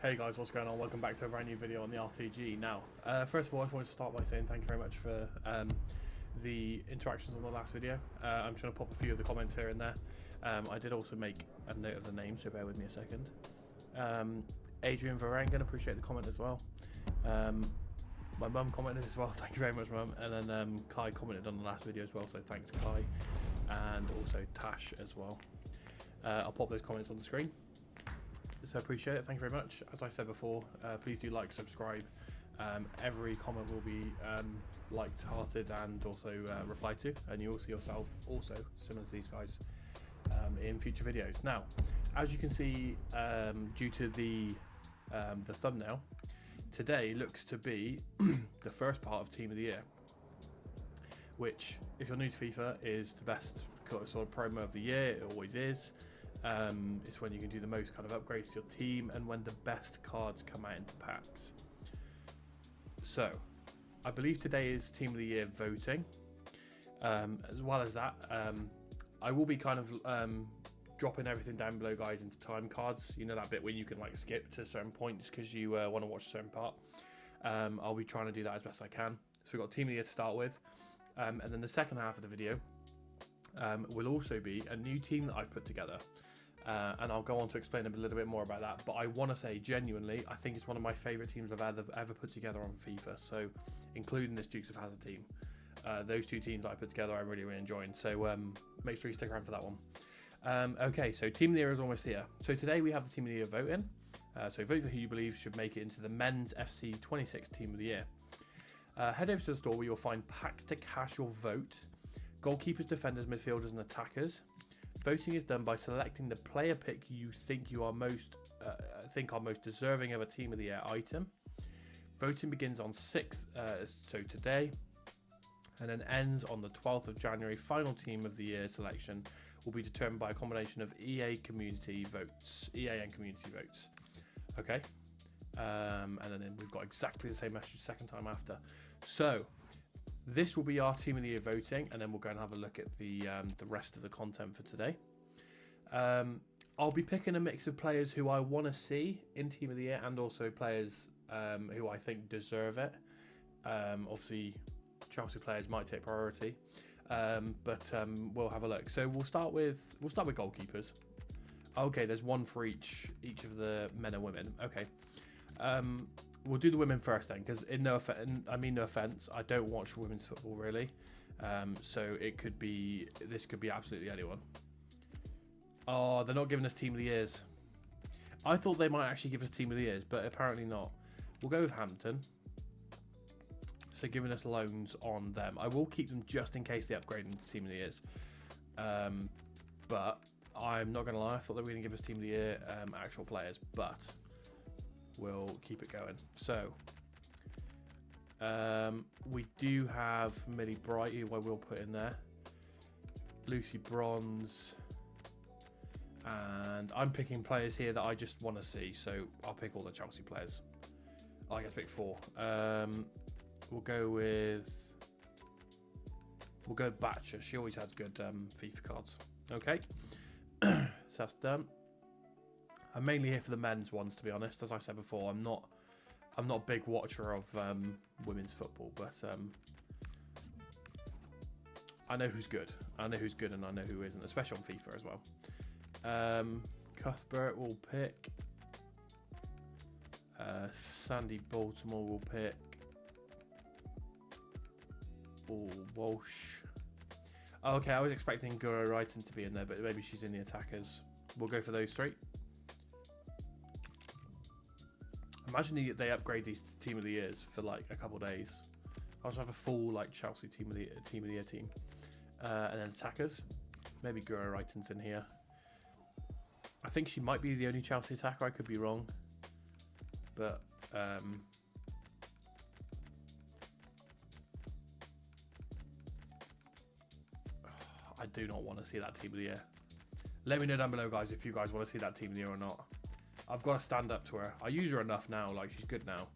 Hey guys, what's going on? Welcome back to a brand new video on the RTG. Now, first of all, I just wanted to start by saying thank you very much for the interactions on the last video. I'm trying to pop a few of the comments here and there. I did also make a note of the name, so bear with me a second. Adrian Varangan, appreciate the comment as well. My mum commented as well, thank you very much, mum. And then Kai commented on the last video as well, so thanks Kai. And also Tash as well. I'll pop those comments on the screen. So appreciate it, thank you very much. As I said before, please do like, subscribe. Every comment will be liked, hearted, and also replied to, and you will see yourself also, similar to these guys, in future videos. Now, as you can see, due to the thumbnail, today looks to be the first part of Team of the Year, which, if you're new to FIFA, is the best sort of promo of the year. It always is. It's when you can do the most kind of upgrades to your team and when the best cards come out into packs. So, I believe today is Team of the Year voting. As well as that, I will be kind of dropping everything down below, guys, into time cards. You know that bit when you can like skip to certain points because you want to watch a certain part. I'll be trying to do that as best I can. So we've got Team of the Year to start with. And then the second half of the video will also be a new team that I've put together. And I'll go on to explain a little bit more about that. But I want to say, genuinely, I think it's one of my favourite teams I've ever put together on FIFA. So, including this Dukes of HAZARD team. Those two teams that I put together, I'm really enjoying. So, make sure you stick around for that one. Okay, so Team of the Year is almost here. So, today we have the Team of the Year voting. So, vote for who you believe should make it into the Men's FC 26 Team of the Year. Head over to the store where you'll find packs to cast your vote. Goalkeepers, defenders, midfielders, and attackers. Voting is done by selecting the player pick you think are most deserving of a Team of the Year item. Voting begins on 6th, so today, and then ends on the 12th of January. Final Team of the Year selection will be determined by a combination of EA and community votes. Okay, and then we've got exactly the same message second time after. So. This will be our Team of the Year voting, and then we'll go and have a look at the rest of the content for today. I'll be picking a mix of players who I want to see in Team of the Year, and also players who I think deserve it. Obviously, Chelsea players might take priority, but we'll have a look. So we'll start with goalkeepers. Okay, there's one for each of the men and women. Okay. We'll do the women first then, because no offense, I don't watch women's football really, so this could be absolutely anyone. Oh, they're not giving us Team of the Years. I thought they might actually give us Team of the Years, but apparently not. We'll go with Hampton. So giving us loans on them. I will keep them just in case they upgrade into Team of the Years. But I'm not going to lie, I thought they were going to give us Team of the Year actual players, but we'll keep it going. So we do have Millie Bright, who I will put in there, Lucy Bronze, and I'm picking players here that I just want to see, so I'll pick all the Chelsea players. I guess pick 4. We'll go with Batcher. She always has good FIFA cards. Okay, so that's done. I'm mainly here for the men's ones, to be honest. As I said before, I'm not a big watcher of women's football, but I know who's good. I know who's good, and I know who isn't, especially on FIFA as well. Cuthbert will pick. Sandy Baltimore will pick. Oh, Walsh. Oh, okay, I was expecting Guro Wrighton to be in there, but maybe she's in the attackers. We'll go for those 3. Imagine they upgrade these Team of the Years for like a couple of days. I'll just have a full like Chelsea Team of the Year team, and then attackers. Maybe Guro Wrighton's in here. I think she might be the only Chelsea attacker. I could be wrong, but I do not want to see that Team of the Year. Let me know down below, guys, if you guys want to see that Team of the Year or not. I've got to stand up to her. I use her enough now, like she's good now.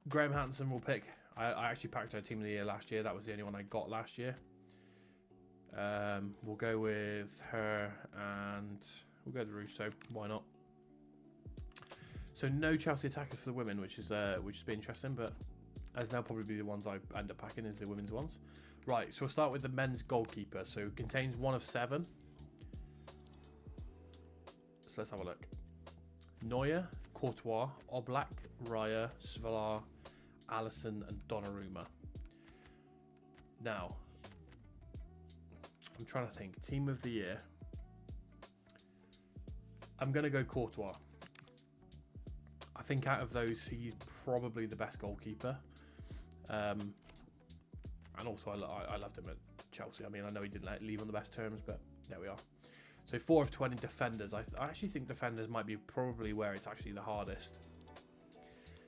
Graham Hansen will pick. I actually packed her Team of the Year last year. That was the only one I got last year. We'll go with her, and we'll go with Russo. Why not? So no Chelsea attackers for the women, which is been interesting, but as they'll probably be the ones I end up packing is the women's ones. Right, so we'll start with the men's goalkeeper. So it contains 1 of 7. So let's have a look. Neuer, Courtois, Oblak, Raya, Svalar, Allison, and Donnarumma. Now, I'm trying to think. Team of the year. I'm going to go Courtois. I think out of those, he's probably the best goalkeeper. And also, I loved him at Chelsea. I mean, I know he didn't leave on the best terms, but there we are. So 4 of 20 defenders. I actually think defenders might be probably where it's actually the hardest.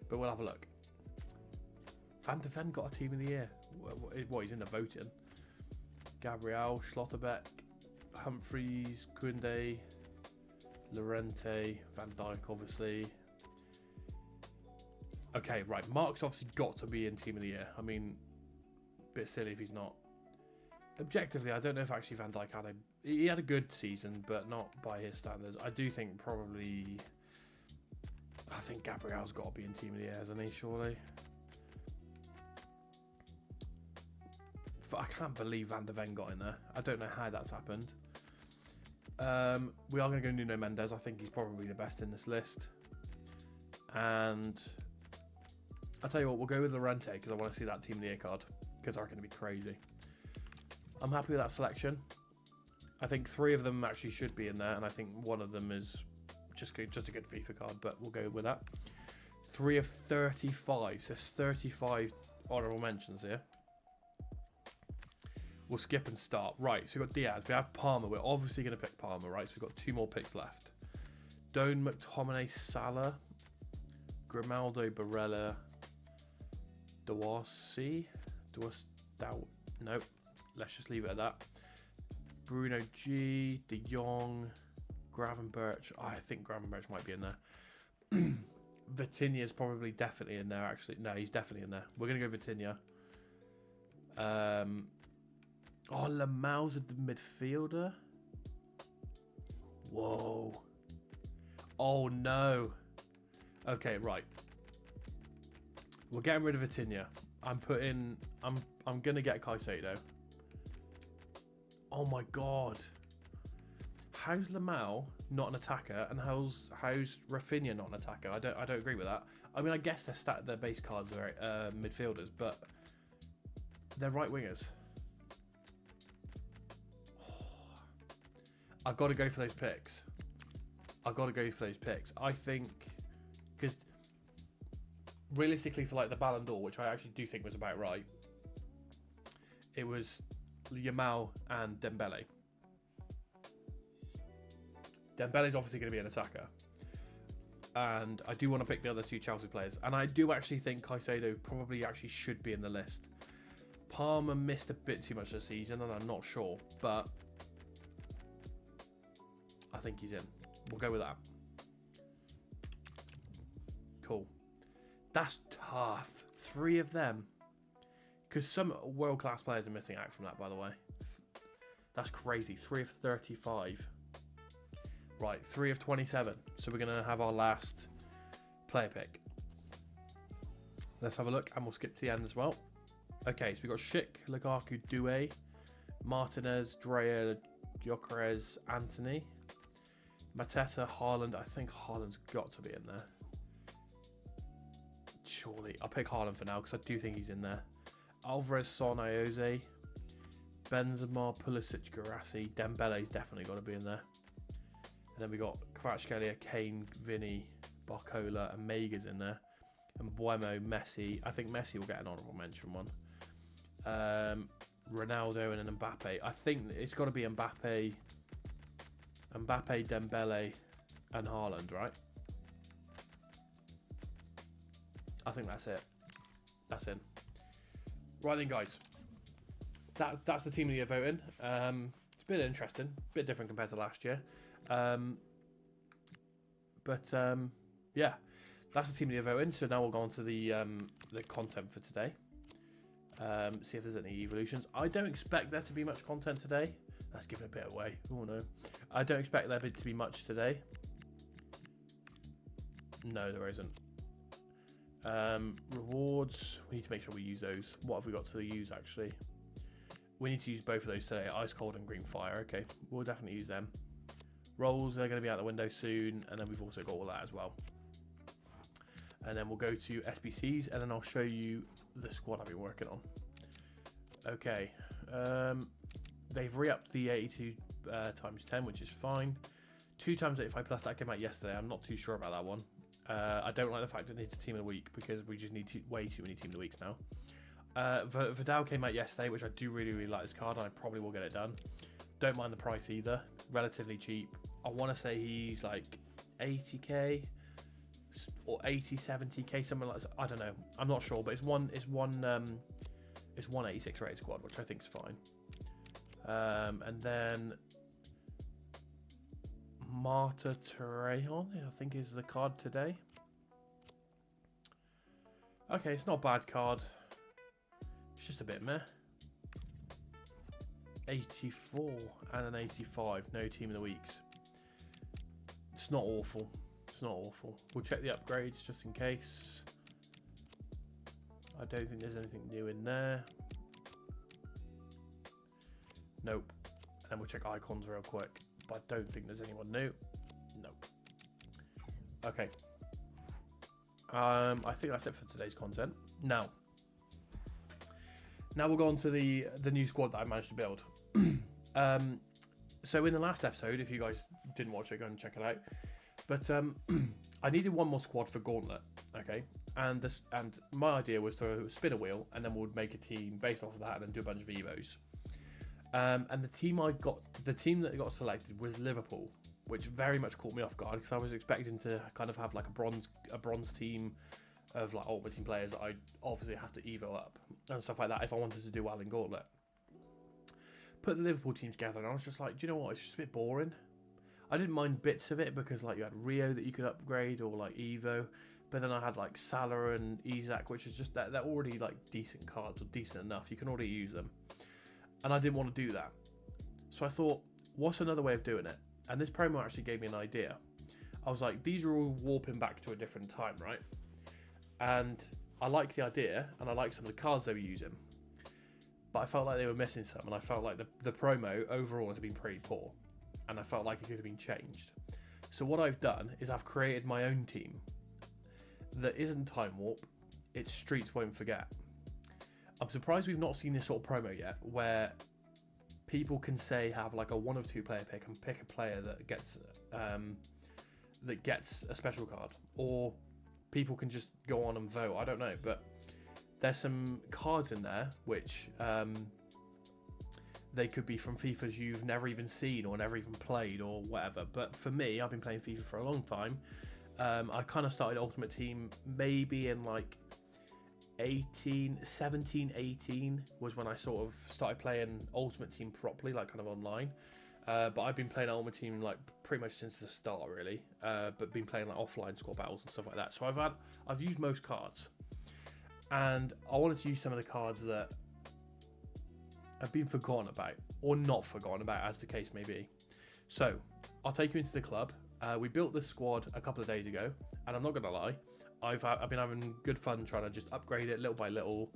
But we'll have a look. Van de Ven got a team of the year. What, he's in the voting. Gabriel, Schlotterbeck, Humphreys, Koundé, Llorente, Van Dijk, obviously. Okay, right. Mark's obviously got to be in team of the year. I mean, a bit silly if he's not. Objectively, I don't know if actually Van Dijk he had a good season, but not by his standards. I do think probably. I think Gabriel's got to be in team of the year, hasn't he? Surely. I can't believe Van de Ven got in there. I don't know how that's happened. We are going to go Nuno Mendes. I think he's probably the best in this list. And I'll tell you what, we'll go with Llorente because I want to see that team of the year card because they're going to be crazy. I'm happy with that selection. I think 3 of them actually should be in there, and I think 1 of them is just a good FIFA card, but we'll go with that. 3 of 35. So there's 35 honourable mentions here. We'll skip and start. Right, so we've got Diaz. We have Palmer. We're obviously going to pick Palmer, right? So we've got 2 more picks left. Doan, McTominay, Salah, Grimaldo, Barella, Dawasi. Nope. Let's just leave it at that. Bruno G, De Jong, Gravenberch. I think Gravenberch might be in there. Vitinha's probably definitely in there, actually. No, he's definitely in there. We're going to go Vitinha. Lamal's a midfielder. Whoa. Oh, no. Okay, right. We're getting rid of Vitinha. I'm going to get Caicedo. Oh my god. How's Lamal not an attacker and how's Rafinha not an attacker? I don't agree with that. I mean, I guess their base cards are midfielders, but they're right wingers. I've got to go for those picks. I think because realistically, for like the Ballon d'Or, which I actually do think was about right, it was Yamal and Dembele. Dembele's obviously going to be an attacker, and I do want to pick the other 2 Chelsea players, and I do actually think Caicedo probably actually should be in the list. Palmer missed a bit too much this season, and I'm not sure, but I think he's in. We'll go with that. Cool. That's tough. 3 of them. Because some world-class players are missing out from that, by the way. That's crazy. 3 of 35. Right, 3 of 27. So we're going to have our last player pick. Let's have a look, and we'll skip to the end as well. Okay, so we've got Schick, Lukaku, Doué, Martinez, Dreyer, Gyökeres, Anthony, Mateta, Haaland. I think Haaland's got to be in there. Surely. I'll pick Haaland for now because I do think he's in there. Alvarez, Son, Ioze, Benzema, Pulisic, Garassi. Dembele's definitely got to be in there. And then we got Kvaratskhelia, Kane, Vinny, Barcola, and Mega's in there. And Buemo, Messi. I think Messi will get an honourable mention one. Ronaldo and then Mbappe. I think it's got to be Mbappe, Dembele, and Haaland, right? I think that's it. That's in. Right then, guys. That's the team of the year voting. It's a bit interesting, a bit different compared to last year. Yeah, that's the team of the year voting. So now we'll go on to the content for today. See if there's any evolutions. I don't expect there to be much content today. Let's give it a bit away. Oh no, I don't expect there to be much today. No, there isn't. Rewards, we need to make sure we use those. What have we got to use actually? We need to use both of those today, ice cold and green fire. Okay, we'll definitely use them. Rolls, they're going to be out the window soon, and then we've also got all that as well. And then we'll go to SBCs, and then I'll show you the squad I've been working on. Okay, they've re-upped the 82 times 10, which is fine. 2 times 85 plus, that came out yesterday. I'm not too sure about that one. I don't like the fact that it's a team of the week, because we just need way too many team of the weeks now. Vidal came out yesterday, which I do really like this card, and I probably will get it done. Don't mind the price either, relatively cheap. I want to say he's like 80k or 70k, something like that. I don't know. I'm not sure, but it's 186 rated squad, which I think is fine. And then Marta Torrejon, I think, is the card today. Okay, it's not a bad card. It's just a bit meh. 84 and an 85. No team of the weeks. It's not awful. It's not awful. We'll check the upgrades just in case. I don't think there's anything new in there. Nope. And we'll check icons real quick. But I don't think there's anyone new. Nope. Okay. I think that's it for today's content. Now we'll go on to the new squad that I managed to build. So in the last episode, if you guys didn't watch it, go and check it out. But I needed one more squad for Gauntlet, okay? And my idea was to spin a wheel, and then we'd make a team based off of that, and then do a bunch of Evos. And the team that got selected was Liverpool, which very much caught me off guard, because I was expecting to kind of have like a bronze team of like Ultimate Team players that I obviously have to Evo up and stuff like that if I wanted to do well in Gauntlet. Put the Liverpool team together, and I was just like, do you know what? It's just a bit boring. I didn't mind bits of it, because like you had Rio that you could upgrade, or like Evo, but then I had like Salah and Isak, which is just that they're already like decent cards, or decent enough. You can already use them, and I didn't want to do that. So I thought, what's another way of doing it? And this promo actually gave me an idea. I was like, these are all warping back to a different time, right? And I like the idea, and I like some of the cards they were using, but I felt like they were missing some, and I felt like the promo overall has been pretty poor, and I felt like it could have been changed. So what I've done is I've created my own team that isn't Time Warp, it's Streets Won't Forget. I'm surprised we've not seen this sort of promo yet, where people can have like a 1 of 2 player pick, and pick a player that gets a special card, or people can just go on and vote. I don't know, but there's some cards in there which they could be from FIFAs you've never even seen or never even played or whatever. But for me, I've been playing FIFA for a long time. I kind of started Ultimate Team maybe in like 17, 18 was when I sort of started playing Ultimate Team properly, like kind of online. But I've been playing Ultimate Team like pretty much since the start, really. But been playing like offline squad battles and stuff like that. So I've used most cards, and I wanted to use some of the cards that have been forgotten about, or not forgotten about, as the case may be. So I'll take you into the club. We built this squad a couple of days ago, and I'm not gonna lie, I've been having good fun trying to just upgrade it little by little.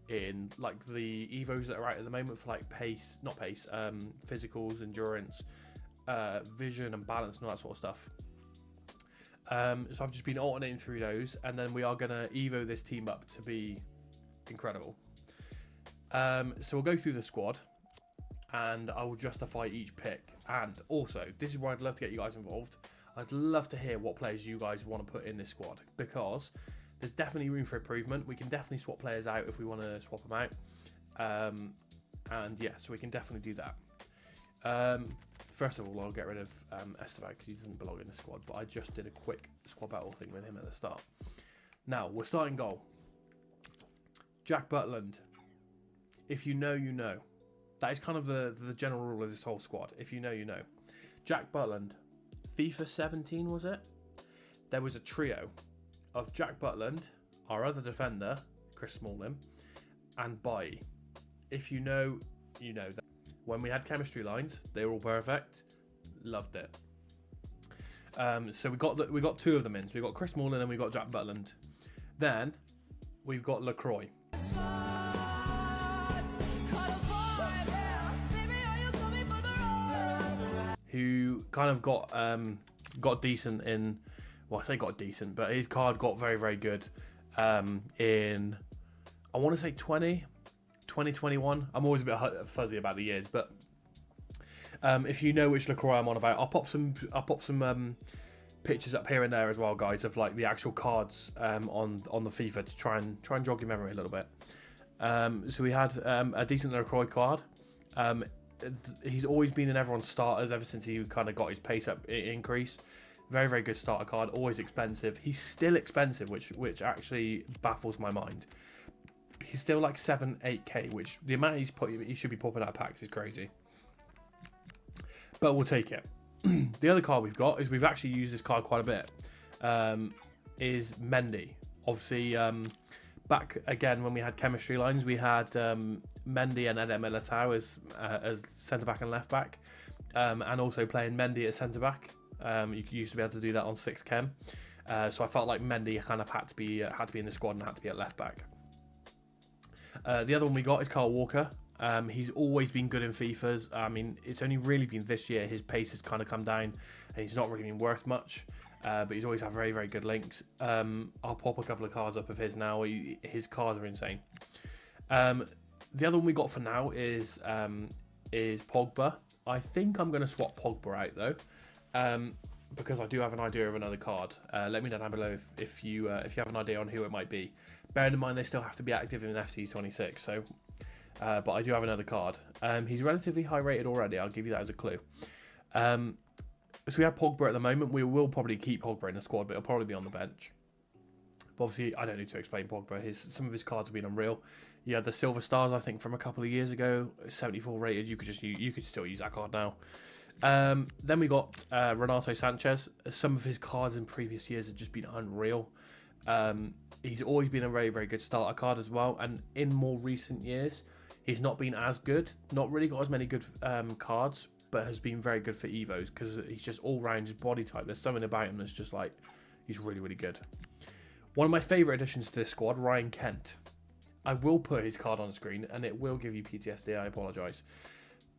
In like the evos that are out at the moment for like physicals, endurance, vision and balance and all that sort of stuff. So I've just been alternating through those, and then we are gonna evo this team up to be incredible. So we'll go through the squad, and I will justify each pick. And also, this is where I'd love to get you guys involved. I'd love to hear what players you guys want to put in this squad, because there's definitely room for improvement. We can definitely swap players out if we want to swap them out. And yeah, so we can definitely do that. First of all, I'll get rid of Esteban because he doesn't belong in the squad, but I just did a quick squad battle thing with him at the start. Now, we're starting goal. Jack Butland. If you know, you know. That is kind of the general rule of this whole squad. If you know, you know. Jack Butland. FIFA 17, was it? There was a trio of Jack Butland, our other defender, Chris Smalling, and Bailly. If you know, you know. When we had chemistry lines, they were all perfect. Loved it. So we got two of them in. So we got Chris Smalling and we got Jack Butland. Then we've got LaCroix, who kind of got decent in. Well, I say got decent, but his card got very, very good in, I want to say 2021. I'm always a bit fuzzy about the years, but if you know which LaCroix I'm on about, I'll pop some pictures up here and there as well, guys, of like the actual cards on the FIFA to try and jog your memory a little bit. So we had a decent LaCroix card. He's always been in everyone's starters ever since he kind of got his pace up increase. Very, very good starter card. Always expensive. He's still expensive, which actually baffles my mind. He's still like 7-8k, which the amount he should be popping out of packs is crazy. But we'll take it. The other card we've got is we've actually used this card quite a bit. Is Mendy. Obviously, back again when we had chemistry lines, we had Mendy and Eder Militao as centre back and left back, and also playing Mendy at centre back. You used to be able to do that on 6 chem. So I felt like Mendy kind of had to be in the squad and had to be at left back. The other one we got is Carl Walker. He's always been good in FIFAs. I mean, it's only really been this year his pace has kind of come down and he's not really been worth much. But he's always had very, very good links. I'll pop a couple of cards up of his now. His cards are insane. The other one we got for now is Pogba. I think I'm going to swap Pogba out though. Because I do have an idea of another card. Let me know down below if you have an idea on who it might be. Bearing in mind they still have to be active in FT26, so but I do have another card. He's relatively high rated already, I'll give you that as a clue. So we have Pogba at the moment. We will probably keep Pogba in the squad, but he'll probably be on the bench. But obviously I don't need to explain Pogba. Some of his cards have been unreal. You had the Silver Stars, I think, from a couple of years ago, 74 rated. You could still use that card now. Then we got Renato Sanchez. Some of his cards in previous years have just been unreal. He's always been a very, very good starter card as well. And in more recent years, he's not been as good. Not really got as many good cards, but has been very good for Evos because he's just all round his body type. There's something about him that's just like, he's really, really good. One of my favourite additions to this squad, Ryan Kent. I will put his card on screen and it will give you PTSD, I apologise.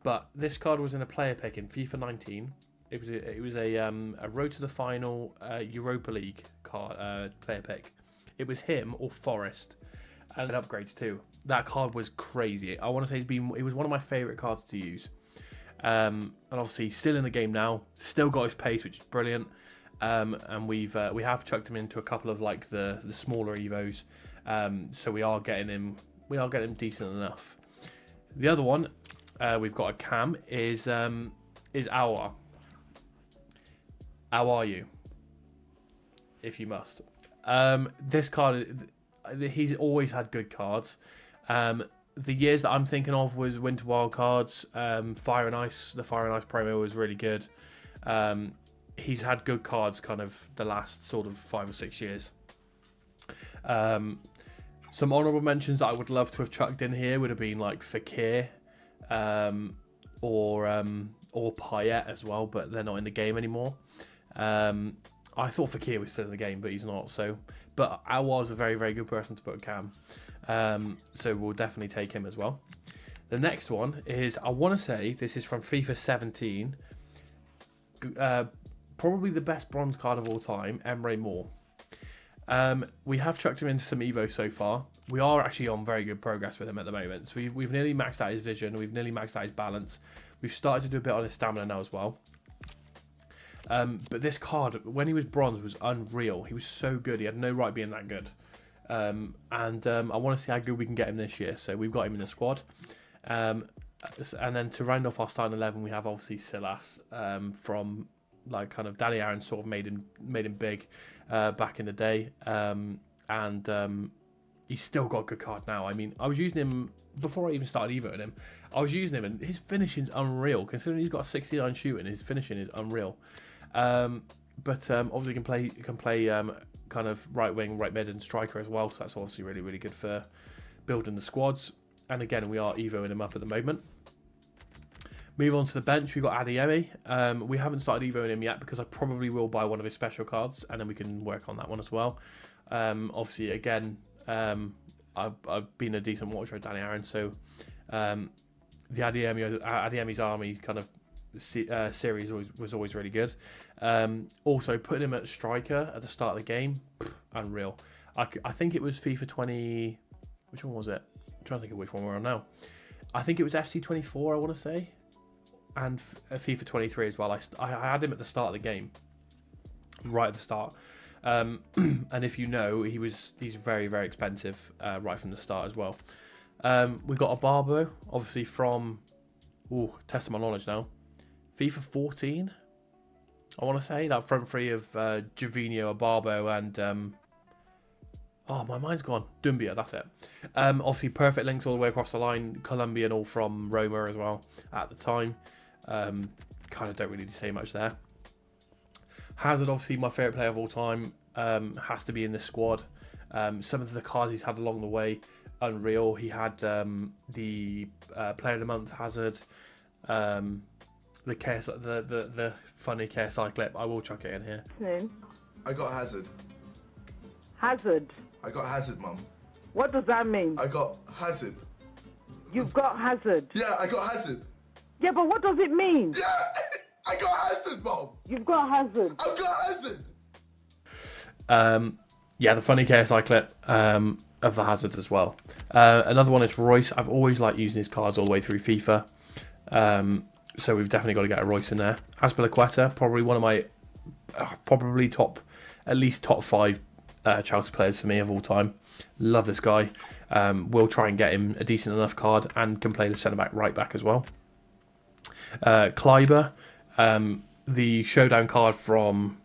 But this card was in a player pick in FIFA 19. It was a road to the final Europa League card player pick. It was him or Forest, and it upgrades too. That card was crazy. I want to say it was one of my favourite cards to use. And obviously he's still in the game now. Still got his pace, which is brilliant. And we have chucked him into a couple of like the smaller evos. So we are getting him decent enough. The other one we've got a cam is Awar. How are you? If you must. This card, he's always had good cards. The years that I'm thinking of was Winter Wild cards, Fire and Ice. The Fire and Ice promo was really good. He's had good cards kind of the last sort of 5 or 6 years. Some honourable mentions that I would love to have chucked in here would have been like Fekir, or Payet as well, but they're not in the game anymore. I thought Fekir was still in the game, but he's not. So, but Awar's a very, very good person to put a cam. So we'll definitely take him as well. The next one is, I want to say this is from FIFA 17. Probably the best bronze card of all time, Emre Moore. We have chucked him into some Evo so far. We are actually on very good progress with him at the moment. So we've nearly maxed out his vision. We've nearly maxed out his balance. We've started to do a bit on his stamina now as well. But this card, when he was bronze, was unreal. He was so good. He had no right being that good. I want to see how good we can get him this year. So we've got him in the squad. And then to round off our starting 11, we have obviously Silas from like kind of Danny Aaron sort of made him big back in the day. He's still got a good card now. I mean, I was using him before I even started evoing him. I was using him and his finishing's unreal. Considering he's got a 69 shooting, his finishing is unreal. But obviously he can play kind of right wing, right mid and striker as well. So that's obviously really, really good for building the squads. And again, we are evoing him up at the moment. Move on to the bench. We've got Adeyemi. We haven't started evoing him yet because I probably will buy one of his special cards, and then we can work on that one as well. Obviously, again, I've been a decent watcher of Danny Aaron, so the Adeyemi's Army kind of series was always really good. Also, putting him at striker at the start of the game, unreal. I think it was FIFA 20. Which one was it? I'm trying to think of which one we're on now. I think it was FC 24, I want to say, and FIFA 23 as well. I had him at the start of the game, right at the start. And if you know, he's very, very expensive right from the start as well. We've got a Barbo, obviously from testing my knowledge now. FIFA 14, I want to say, that front three of Gervinho, Barbo, and oh, my mind's gone. Dumbia, that's it. Obviously, perfect links all the way across the line. Colombian, all from Roma as well at the time. Kind of don't really say much there. Hazard, obviously, my favourite player of all time. Has to be in this squad. Some of the cards he's had along the way, unreal. He had the Player of the Month, Hazard. The funny KSI clip. I will chuck it in here. Name? I got Hazard. Hazard. I got Hazard, Mum. What does that mean? I got Hazard. You've got Hazard. Yeah, I got Hazard. Yeah, but what does it mean? Yeah, I got Hazard, Mum. You've got Hazard. I've got Hazard. Yeah, the funny KSI clip of the Hazards as well. Another one is Royce. I've always liked using his cards all the way through FIFA. So we've definitely got to get a Royce in there. Azpilicueta, probably one of my at least top 5 Chelsea players for me of all time. Love this guy. We'll try and get him a decent enough card and can play the centre back, right back as well. Kleiber, the showdown card from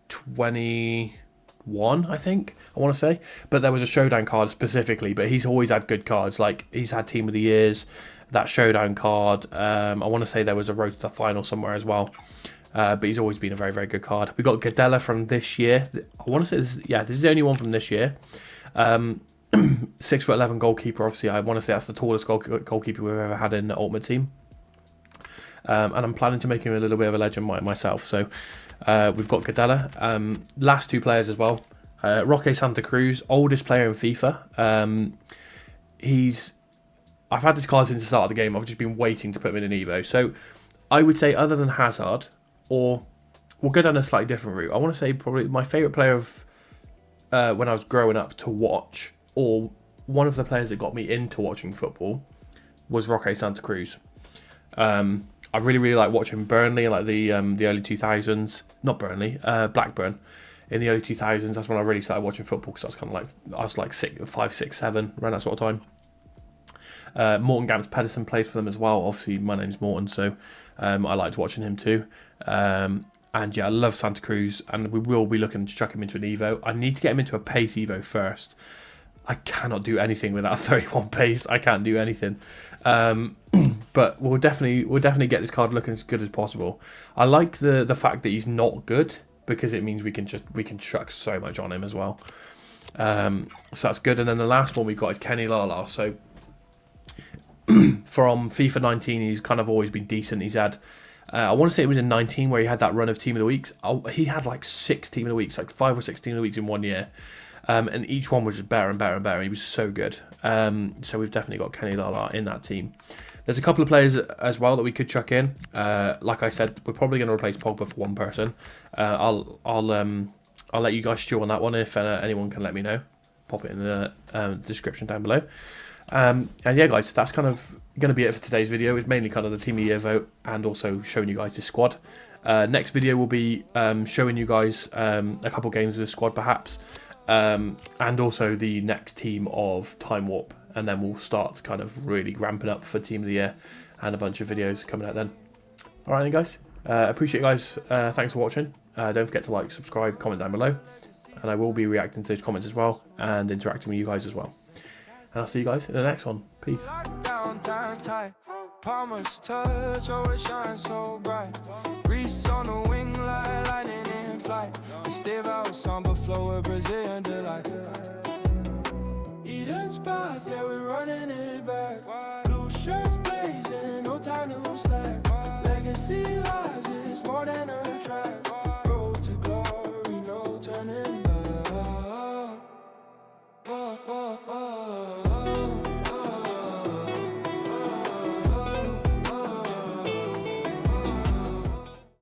21, I think, I want to say. But there was a showdown card specifically, but he's always had good cards. Like, he's had Team of the Years, that showdown card. I want to say there was a road to the final somewhere as well. But he's always been a very, very good card. We got Gadella from this year. I want to say this is the only one from this year. 6'11" goalkeeper. Obviously, I want to say that's the tallest goalkeeper we've ever had in the Ultimate Team. And I'm planning to make him a little bit of a legend myself. So we've got Gadella. Last 2 players as well. Roque Santa Cruz, oldest player in FIFA. I've had this card since the start of the game. I've just been waiting to put him in an Evo. So I would say, other than Hazard, or we'll go down a slightly different route. I want to say probably my favourite player of when I was growing up to watch, or one of the players that got me into watching football, was Roque Santa Cruz. I really, really like watching Burnley in like the early 2000s. Not Burnley, Blackburn in the early 2000s. That's when I really started watching football, because I was like 5, 6, 7 around that sort of time. Morten Gamst Pedersen played for them as well. Obviously, my name's Morten, so I liked watching him too. And yeah, I love Santa Cruz, and we will be looking to chuck him into an Evo. I need to get him into a pace Evo first. I cannot do anything without 31 pace. I can't do anything. But we'll definitely get this card looking as good as possible. I like the fact that he's not good, because it means we can chuck so much on him as well. So that's good. And then the last one we've got is Kenny Lala. So from FIFA 19, he's kind of always been decent. He's had, I want to say it was in 19 where he had that run of Team of the Weeks. He had like 6 Team of the Weeks, like 5 or 6 Team of the Weeks in 1 year. And each one was just better and better and better. He was so good. So we've definitely got Kenny Lala in that team. There's a couple of players as well that we could chuck in. Like I said, we're probably going to replace Pogba for one person. I'll let you guys stew on that one if anyone can let me know. Pop it in the description down below. And yeah, guys, that's kind of going to be it for today's video. It's mainly kind of the Team of the Year vote and also showing you guys the squad. Next video will be showing you guys a couple games with the squad perhaps. And also the next team of Time Warp. And then we'll start kind of really ramping up for Team of the Year and a bunch of videos coming out then. Alright then, guys. Appreciate you guys. Thanks for watching. Don't forget to like, subscribe, comment down below. And I will be reacting to those comments as well and interacting with you guys as well. And I'll see you guys in the next one. Peace. Palmer's touch, always shine so bright. Reese on the wing like lightning in flight. Steve out samba flow with Brazilian delight. Eden's path, yeah, we're running it back.